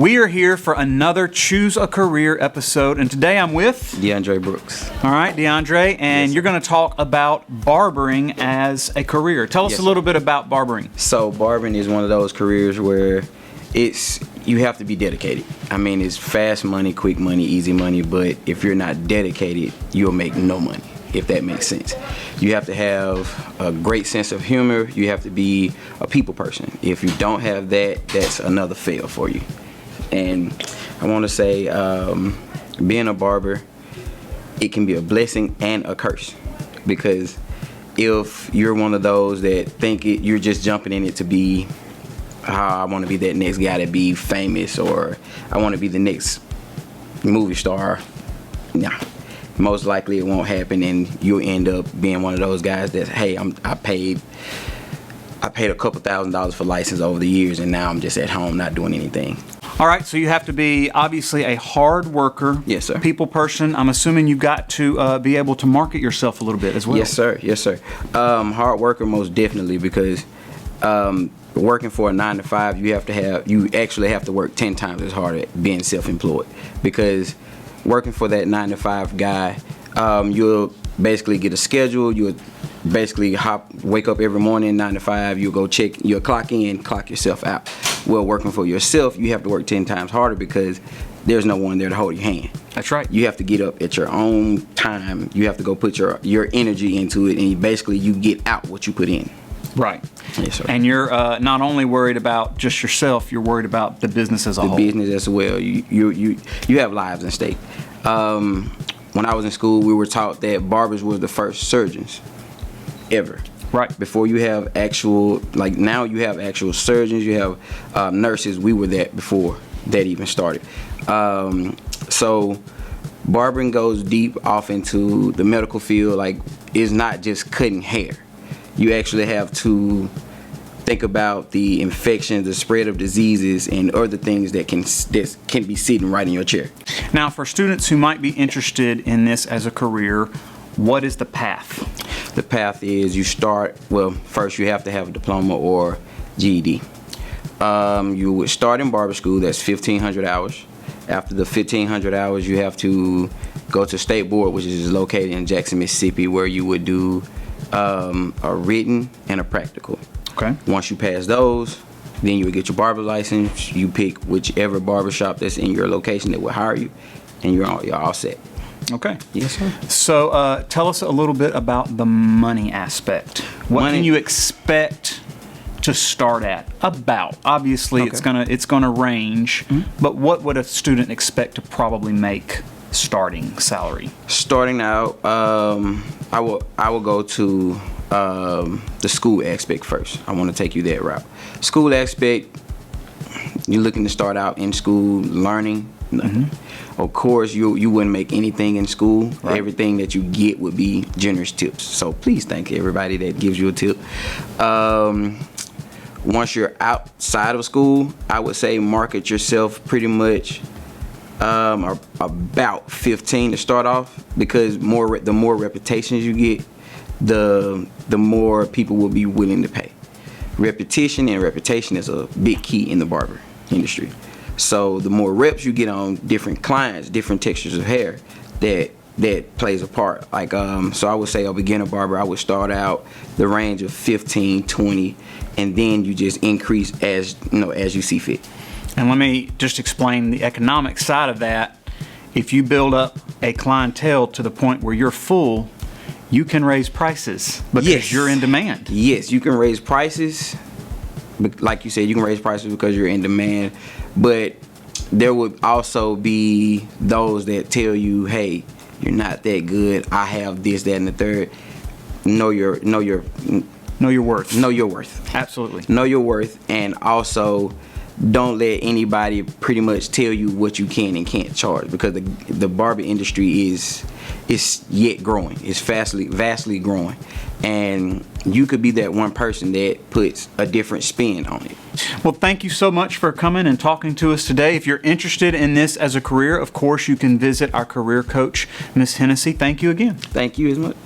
We are here for another Choose a Career episode, and today I'm with DeAndre Brooks. All right, DeAndre, and Yes, you're going to talk about barbering as a career. Tell us Yes, a little bit about barbering. So barbering is one of those careers where you have to be dedicated. I mean, it's fast money, quick money, easy money, but if you're not dedicated, you'll make no money, if that makes sense. You have to have a great sense of humor. You have to be a people person. If you don't have that, that's another fail for you. And I want to say, being a barber, it can be a blessing and a curse, because if you're one of those that think you're just jumping in it to be, I want to be that next guy to be famous, or I want to be the next movie star, nah, most likely it won't happen, and you'll end up being one of those guys that, hey, I paid a couple $1,000s for license over the years, and now I'm just at home not doing anything. All right, so you have to be obviously a hard worker, Yes, sir. people person. I'm assuming you've got to be able to market yourself a little bit as well. Yes, sir. Yes, sir. Hard worker, most definitely, because working for a 9 to 5, you actually have to work 10 times as hard at being self-employed, because working for that 9 to 5 guy, you'll basically get a schedule. You'll basically wake up every morning 9 to 5. You'll go check, you'll clock in, clock yourself out. Well, working for yourself, you have to work 10 times harder, because there's no one there to hold your hand. That's right. You have to get up at your own time. You have to go put your energy into it, and you get out what you put in. Right. Yes, sir. And you're not only worried about just yourself, you're worried about the business as a whole. The business as well. You have lives at stake. When I was in school, we were taught that barbers were the first surgeons ever. Right. Before you have actual, like now you have actual surgeons, you have nurses. We were that before that even started. So barbering goes deep off into the medical field. Like, it's not just cutting hair. You actually have to think about the infections, the spread of diseases, and other things that can be sitting right in your chair. Now, for students who might be interested in this as a career, what is the path? The path is first you have to have a diploma or GED. You would start in barber school. That's 1,500 hours. After the 1,500 hours, you have to go to State Board, which is located in Jackson, Mississippi, where you would do a written and a practical. Okay. Once you pass those, then you would get your barber license. You pick whichever barbershop that's in your location that will hire you, and you're all set. Okay. Yes, sir. So tell us a little bit about the money aspect. What can you expect to start at? Obviously, Okay. it's gonna range, but what would a student expect to probably make starting salary? Starting out, I will go to the school aspect first. I want to take you that route. School aspect, you're looking to start out in school learning. Of course, you wouldn't make anything in school. Right. Everything that you get would be generous tips. So please thank everybody that gives you a tip. Once you're outside of school, I would say market yourself pretty much about 15 to start off, because the more reputations you get, the more people will be willing to pay. Repetition is a big key in the barber industry. So the more reps you get on different clients, different textures of hair, that plays a part. Like, so I would say a beginner barber, I would start out the range of 15, 20, and then you just increase as you see fit. And let me just explain the economic side of that. If you build up a clientele to the point where you're full, you can raise prices because you're in demand. Yes, you can raise prices. Like you said, you can raise prices because you're in demand. But there would also be those that tell you, hey, you're not that good. I have this, that, and the third. Know your worth. Know your worth. Absolutely. Know your worth, and also don't let anybody pretty much tell you what you can and can't charge, because the barber industry is yet growing. It's vastly growing, and you could be that one person that puts a different spin on it. Well, thank you so much for coming and talking to us today. If you're interested in this as a career, of course, you can visit our career coach, Miss Hennessy. Thank you again. Thank you as much.